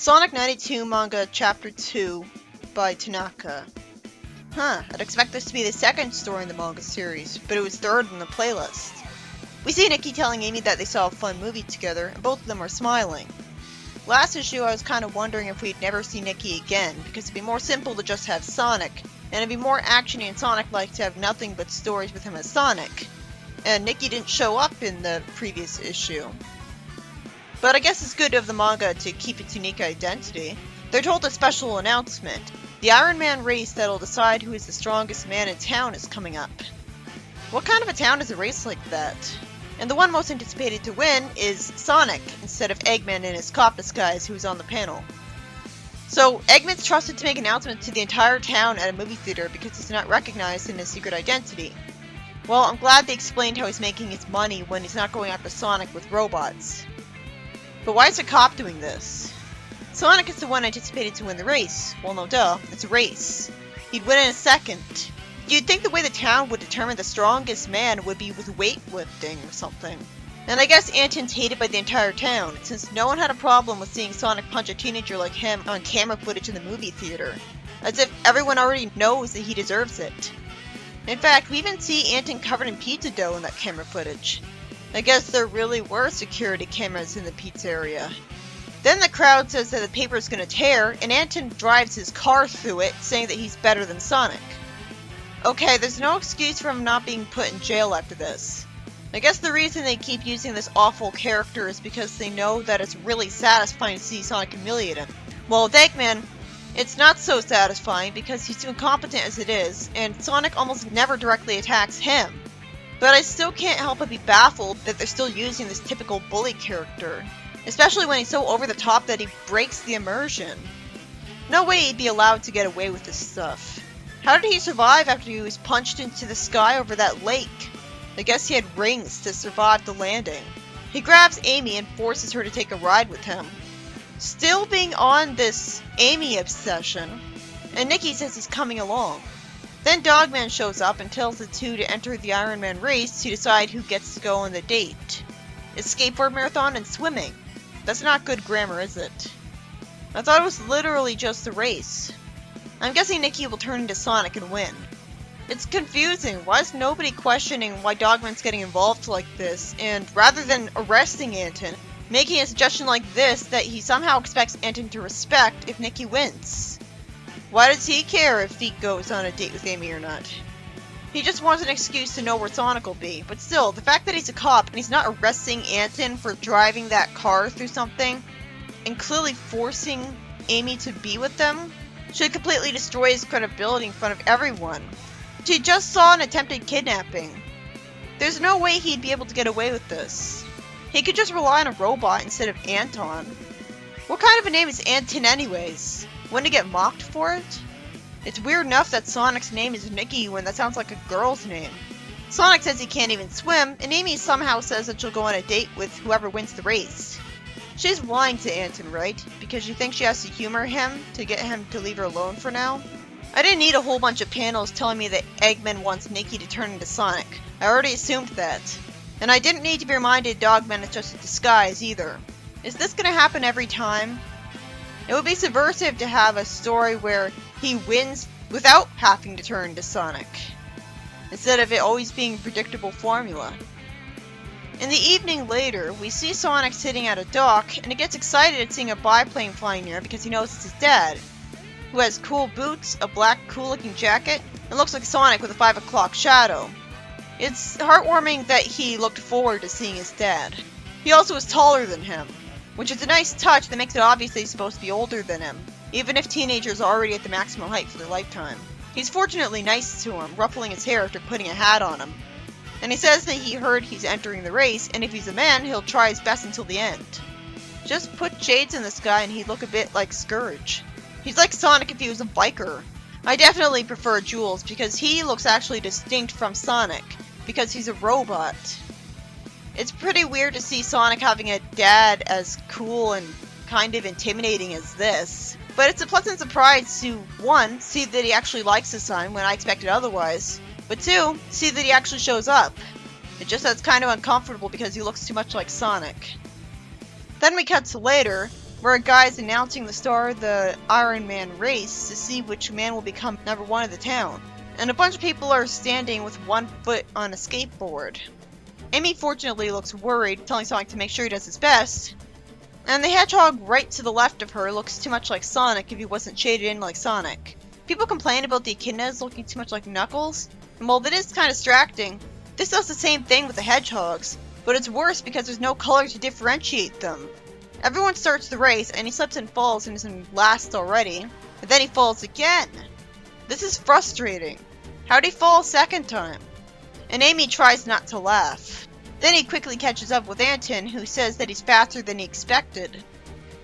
Sonic 92 Manga Chapter 2 by Tanaka. I'd expect this to be the second story in the manga series, but it was third in the playlist. We see Nikki telling Amy that they saw a fun movie together, and both of them are smiling. Last issue I was kind of wondering if we'd never see Nikki again, because it'd be more simple to just have Sonic, and it'd be more actiony and Sonic-like to have nothing but stories with him as Sonic. And Nikki didn't show up in the previous issue. But I guess it's good of the manga to keep its unique identity. They're told a special announcement. The Iron Man race that'll decide who is the strongest man in town is coming up. What kind of a town is a race like that? And the one most anticipated to win is Sonic, instead of Eggman in his cop disguise who's on the panel. So, Eggman's trusted to make announcements to the entire town at a movie theater because he's not recognized in his secret identity. Well, I'm glad they explained how he's making his money when he's not going after Sonic with robots. But why is a cop doing this? Sonic is the one anticipated to win the race. Well, no duh, it's a race. He'd win in a second. You'd think the way the town would determine the strongest man would be with weightlifting or something. And I guess Anton's hated by the entire town, since no one had a problem with seeing Sonic punch a teenager like him on camera footage in the movie theater. As if everyone already knows that he deserves it. In fact, we even see Anton covered in pizza dough in that camera footage. I guess there really were security cameras in the pizza area. Then the crowd says that the paper is going to tear, and Anton drives his car through it, saying that he's better than Sonic. Okay, there's no excuse for him not being put in jail after this. I guess the reason they keep using this awful character is because they know that it's really satisfying to see Sonic humiliate him. Well, with Eggman, it's not so satisfying because he's too incompetent as it is, and Sonic almost never directly attacks him. But I still can't help but be baffled that they're still using this typical bully character. Especially when he's so over the top that he breaks the immersion. No way he'd be allowed to get away with this stuff. How did he survive after he was punched into the sky over that lake? I guess he had rings to survive the landing. He grabs Amy and forces her to take a ride with him. Still being on this Amy obsession, and Nikki says he's coming along. Then Dogman shows up and tells the two to enter the Iron Man race to decide who gets to go on the date. It's skateboard marathon and swimming. That's not good grammar, is it? I thought it was literally just a race. I'm guessing Nikki will turn into Sonic and win. It's confusing. Why is nobody questioning why Dogman's getting involved like this, and rather than arresting Anton, making a suggestion like this that he somehow expects Anton to respect if Nikki wins? Why does he care if he goes on a date with Amy or not? He just wants an excuse to know where Sonic will be, but still, the fact that he's a cop and he's not arresting Anton for driving that car through something, and clearly forcing Amy to be with them, should completely destroy his credibility in front of everyone. She just saw an attempted kidnapping. There's no way he'd be able to get away with this. He could just rely on a robot instead of Anton. What kind of a name is Anton anyways? Wouldn't he get mocked for it? It's weird enough that Sonic's name is Nikki when that sounds like a girl's name. Sonic says he can't even swim, and Amy somehow says that she'll go on a date with whoever wins the race. She's lying to Anton, right? Because she thinks she has to humor him to get him to leave her alone for now? I didn't need a whole bunch of panels telling me that Eggman wants Nikki to turn into Sonic. I already assumed that. And I didn't need to be reminded Dogman is just a disguise either. Is this gonna happen every time? It would be subversive to have a story where he wins without having to turn to Sonic, instead of it always being a predictable formula. In the evening later, we see Sonic sitting at a dock, and he gets excited at seeing a biplane flying near because he knows it's his dad, who has cool boots, a black cool-looking jacket, and looks like Sonic with a 5 o'clock shadow. It's heartwarming that he looked forward to seeing his dad. He also is taller than him, which is a nice touch that makes it obvious that he's supposed to be older than him, even if teenagers are already at the maximum height for their lifetime. He's fortunately nice to him, ruffling his hair after putting a hat on him. And he says that he heard he's entering the race, and if he's a man, he'll try his best until the end. Just put shades in this guy and he'd look a bit like Scourge. He's like Sonic if he was a biker. I definitely prefer Jules because he looks actually distinct from Sonic, because he's a robot. It's pretty weird to see Sonic having a dad as cool and kind of intimidating as this. But it's a pleasant surprise to, 1, see that he actually likes his son when I expected otherwise, but 2, see that he actually shows up. It just that's kind of uncomfortable because he looks too much like Sonic. Then we cut to later, where a guy is announcing the start of the Iron Man race to see which man will become #1 of the town. And a bunch of people are standing with one foot on a skateboard. Amy fortunately looks worried, telling Sonic to make sure he does his best. And the hedgehog right to the left of her looks too much like Sonic if he wasn't shaded in like Sonic. People complain about the echidnas looking too much like Knuckles, and while that is kind of distracting, this does the same thing with the hedgehogs, but it's worse because there's no color to differentiate them. Everyone starts the race, and he slips and falls and is in last already, and then he falls again. This is frustrating. How'd he fall a second time? And Amy tries not to laugh. Then he quickly catches up with Anton, who says that he's faster than he expected.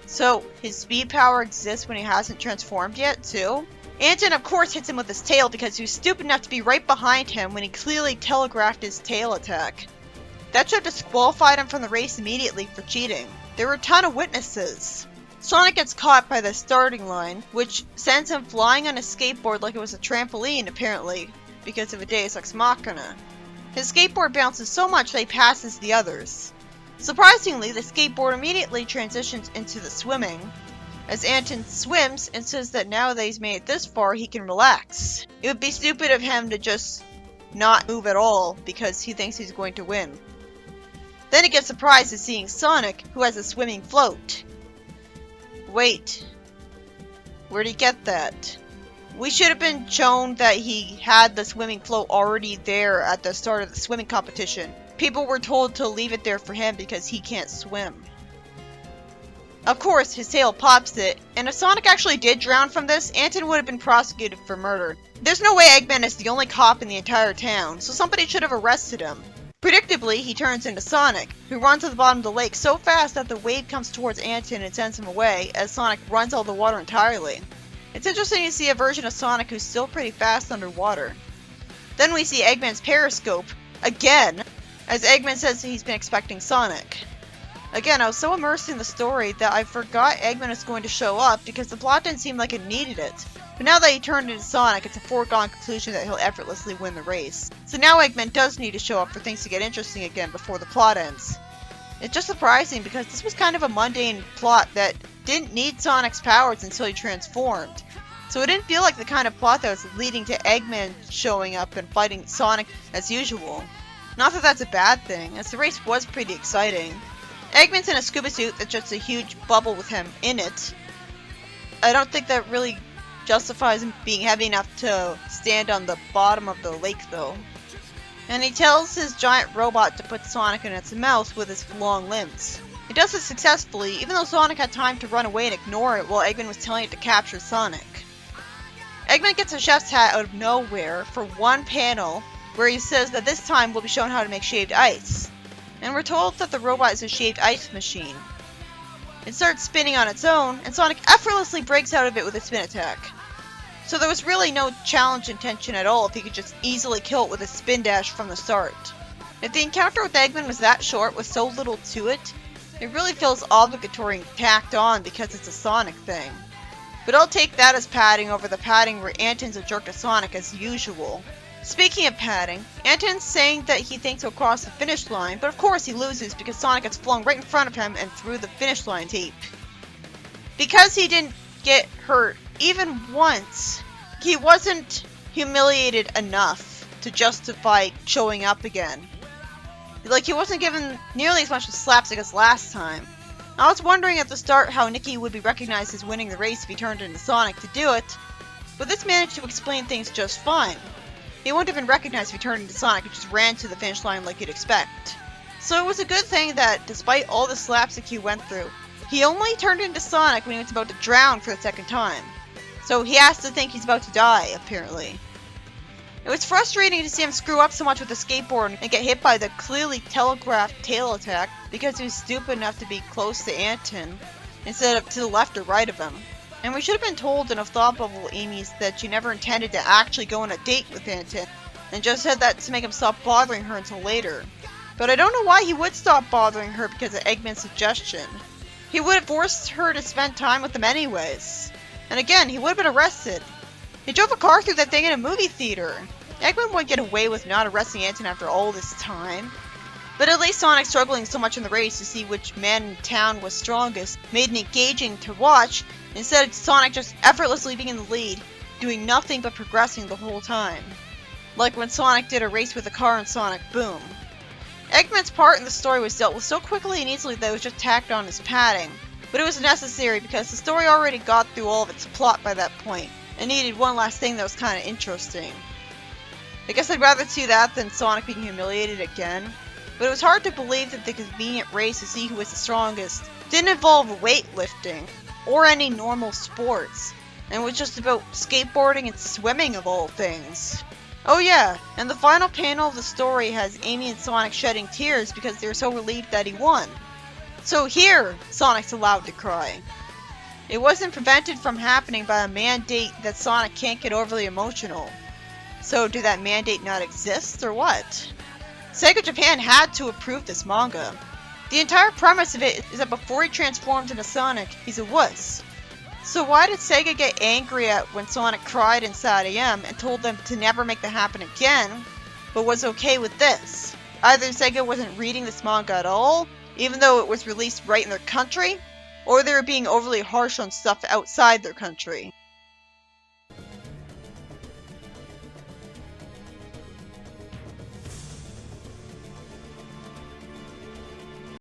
So, his speed power exists when he hasn't transformed yet, too? Anton, of course, hits him with his tail because he was stupid enough to be right behind him when he clearly telegraphed his tail attack. That should have disqualified him from the race immediately for cheating. There were a ton of witnesses. Sonic gets caught by the starting line, which sends him flying on a skateboard like it was a trampoline, apparently, because of a Deus Ex Machina. His skateboard bounces so much that he passes the others. Surprisingly, the skateboard immediately transitions into the swimming, as Anton swims and says that now that he's made it this far, he can relax. It would be stupid of him to just not move at all because he thinks he's going to win. Then he gets surprised at seeing Sonic, who has a swimming float. Wait, where'd he get that? We should have been shown that he had the swimming float already there at the start of the swimming competition. People were told to leave it there for him because he can't swim. Of course, his tail pops it, and if Sonic actually did drown from this, Anton would have been prosecuted for murder. There's no way Eggman is the only cop in the entire town, so somebody should have arrested him. Predictably, he turns into Sonic, who runs to the bottom of the lake so fast that the wave comes towards Anton and sends him away, as Sonic runs out of the water entirely. It's interesting to see a version of Sonic who's still pretty fast underwater. Then we see Eggman's periscope, again, as Eggman says he's been expecting Sonic. Again, I was so immersed in the story that I forgot Eggman was going to show up because the plot didn't seem like it needed it. But now that he turned into Sonic, it's a foregone conclusion that he'll effortlessly win the race. So now Eggman does need to show up for things to get interesting again before the plot ends. It's just surprising because this was kind of a mundane plot that didn't need Sonic's powers until he transformed. So it didn't feel like the kind of plot that was leading to Eggman showing up and fighting Sonic as usual. Not that that's a bad thing, as the race was pretty exciting. Eggman's in a scuba suit that's just a huge bubble with him in it. I don't think that really justifies him being heavy enough to stand on the bottom of the lake though. And he tells his giant robot to put Sonic in its mouth with his long limbs. He does it successfully, even though Sonic had time to run away and ignore it while Eggman was telling it to capture Sonic. Eggman gets a chef's hat out of nowhere for one panel where he says that this time we'll be shown how to make shaved ice. And we're told that the robot is a shaved ice machine. It starts spinning on its own, and Sonic effortlessly breaks out of it with a spin attack. So there was really no challenge intention at all if he could just easily kill it with a spin dash from the start. If the encounter with Eggman was that short with so little to it, it really feels obligatory and tacked on because it's a Sonic thing. But I'll take that as padding over the padding where Anton's a jerk to Sonic as usual. Speaking of padding, Anton's saying that he thinks he'll cross the finish line, but of course he loses because Sonic gets flung right in front of him and through the finish line tape. Because he didn't get hurt even once, he wasn't humiliated enough to justify showing up again. Like, he wasn't given nearly as much slapstick as last time. I was wondering at the start how Nicky would be recognized as winning the race if he turned into Sonic to do it, but this managed to explain things just fine. He wouldn't have been recognized if he turned into Sonic and just ran to the finish line like you'd expect. So it was a good thing that, despite all the slapstick he went through, he only turned into Sonic when he was about to drown for the second time. So he has to think he's about to die, apparently. It was frustrating to see him screw up so much with the skateboard and get hit by the clearly telegraphed tail attack because he was stupid enough to be close to Anton instead of to the left or right of him. And we should have been told in a thought bubble Amy's that she never intended to actually go on a date with Anton and just said that to make him stop bothering her until later. But I don't know why he would stop bothering her because of Eggman's suggestion. He would have forced her to spend time with him anyways. And again, he would have been arrested. He drove a car through that thing in a movie theater. Eggman wouldn't get away with not arresting Anton after all this time. But at least Sonic struggling so much in the race to see which man in town was strongest made it engaging to watch, instead of Sonic just effortlessly being in the lead, doing nothing but progressing the whole time. Like when Sonic did a race with a car in Sonic Boom. Eggman's part in the story was dealt with so quickly and easily that it was just tacked on as padding, but it was necessary because the story already got through all of its plot by that point, and needed one last thing that was kinda interesting. I guess I'd rather see that than Sonic being humiliated again, but it was hard to believe that the convenient race to see who was the strongest didn't involve weightlifting, or any normal sports, and was just about skateboarding and swimming of all things. Oh yeah, and the final panel of the story has Amy and Sonic shedding tears because they were so relieved that he won. So here, Sonic's allowed to cry. It wasn't prevented from happening by a mandate that Sonic can't get overly emotional. So did that mandate not exist, or what? Sega Japan had to approve this manga. The entire premise of it is that before he transforms into Sonic, he's a wuss. So why did Sega get angry at when Sonic cried inside AM and told them to never make that happen again, but was okay with this? Either Sega wasn't reading this manga at all, even though it was released right in their country, or they were being overly harsh on stuff outside their country.